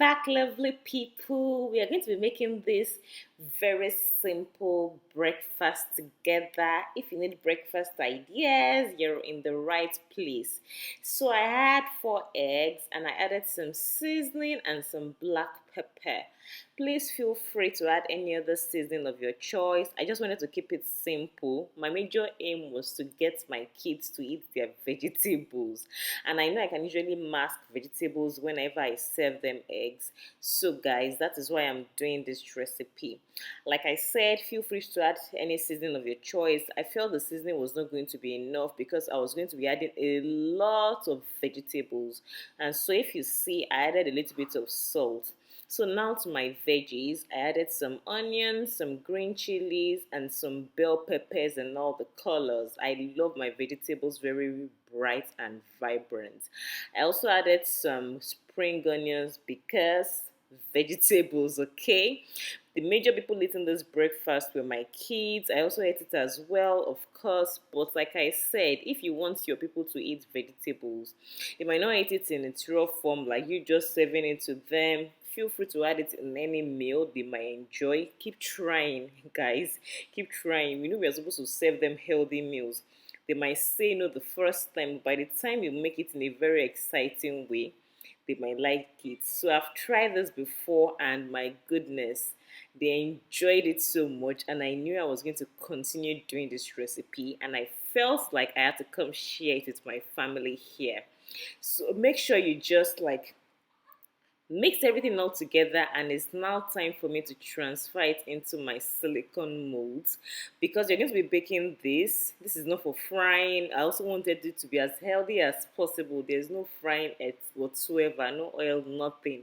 back, lovely people. We are going to be making this very simple breakfast together. If you need breakfast ideas, you're in the right place. So I had 4 eggs and I added some seasoning and some black pepper. Please feel free to add any other seasoning of your choice. I just wanted to keep it simple. My major aim was to get my kids to eat their vegetables. And I know I can usually mask vegetables whenever I serve them eggs. So guys, that is why I'm doing this recipe. Like I said, feel free to add any seasoning of your choice. I felt the seasoning was not going to be enough because I was going to be adding a lot of vegetables. And so if you see, I added a little bit of salt. So now to my veggies, I added some onions, some green chilies, and some bell peppers and all the colors. I love my vegetables very bright and vibrant. I also added some spring onions because vegetables, okay? The major people eating this breakfast were my kids. I also ate it as well, of course. But like I said, if you want your people to eat vegetables, they might not eat it in its raw form, like you just serving it to them. Feel free to add it in any meal they might enjoy. Keep trying, guys. Keep trying. We know we are supposed to serve them healthy meals. They might say no the first time, but by the time you make it in a very exciting way, they might like it. So I've tried this before, and my goodness, they enjoyed it so much, and I knew I was going to continue doing this recipe, and I felt like I had to come share it with my family here. So make sure you just like mixed everything all together, and it's now time for me to transfer it into my silicone molds because you're going to be baking this is not for frying. I also wanted it to be as healthy as possible. There's no frying it whatsoever, no oil, nothing.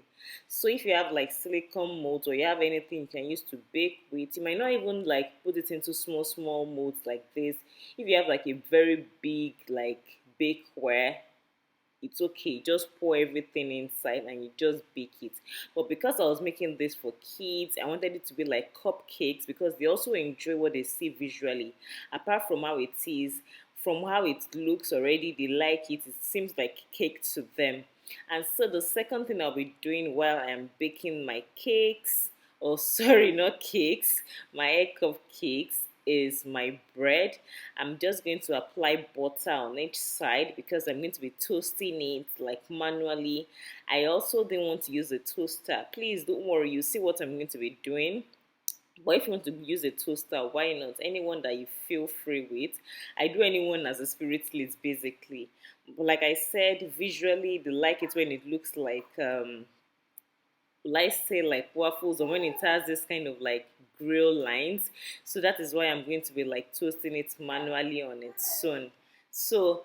So if you have like silicone molds or you have anything you can use to bake with, you might not even like put it into small molds like this. If you have like a very big like bakeware, it's okay, just pour everything inside and you just bake it. But because I was making this for kids, I wanted it to be like cupcakes because they also enjoy what they see visually. Apart from how it is, from how it looks already, they like it. It seems like cake to them. And so the second thing I'll be doing while I'm baking my cakes, or sorry, not cakes, my egg cupcakes, is my bread. I'm just going to apply butter on each side because I'm going to be toasting it like manually. I also didn't want to use a toaster. Please don't worry, you see what I'm going to be doing. But if you want to use a toaster, why not? Anyone that you feel free with. I do anyone as a spirit leads basically. But like I said, visually they like it when it looks like let's say like waffles, or when it has this kind of like grill lines. So that is why I'm going to be like toasting it manually on its own. So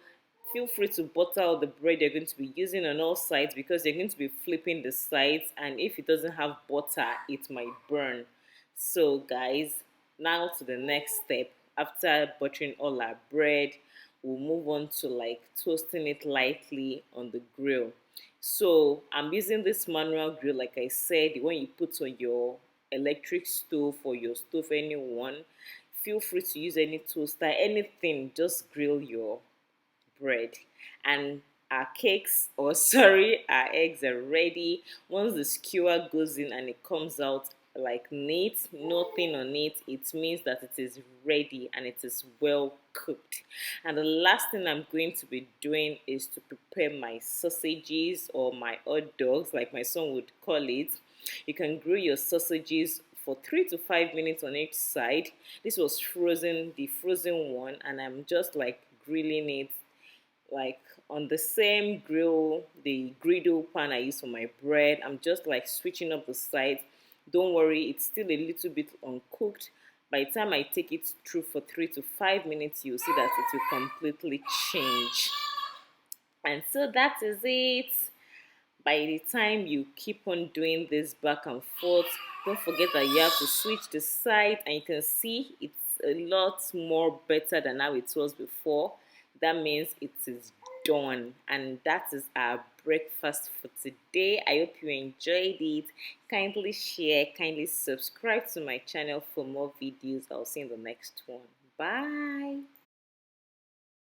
feel free to butter all the bread you're going to be using on all sides because you're going to be flipping the sides, and if it doesn't have butter it might burn. So guys, now to the next step. After buttering all our bread, we'll move on to like toasting it lightly on the grill. So I'm using this manual grill, like I said, the one you put on your electric stove or your stove, anyone. Feel free to use any toaster, anything, just grill your bread. And our cakes, or sorry, our eggs are ready. Once the skewer goes in and it comes out like neat, nothing on it, it means that it is ready and it is well cooked. And the last thing I'm going to be doing is to prepare my sausages, or my hot dogs like my son would call it. You can grill your sausages for 3 to 5 minutes on each side. This was frozen, the frozen one, and I'm just like grilling it like on the same grill, the griddle pan I use for my bread. I'm just like switching up the sides. Don't worry, it's still a little bit uncooked. By the time I take it through for 3 to 5 minutes, you'll see that it will completely change. And so that is it. By the time you keep on doing this back and forth, don't forget that you have to switch the side, and you can see it's a lot more better than how it was before. That means it is done, and that is our breakfast for today. I hope you enjoyed it. Kindly share, kindly subscribe to my channel for more videos. I'll see you in the next one. Bye.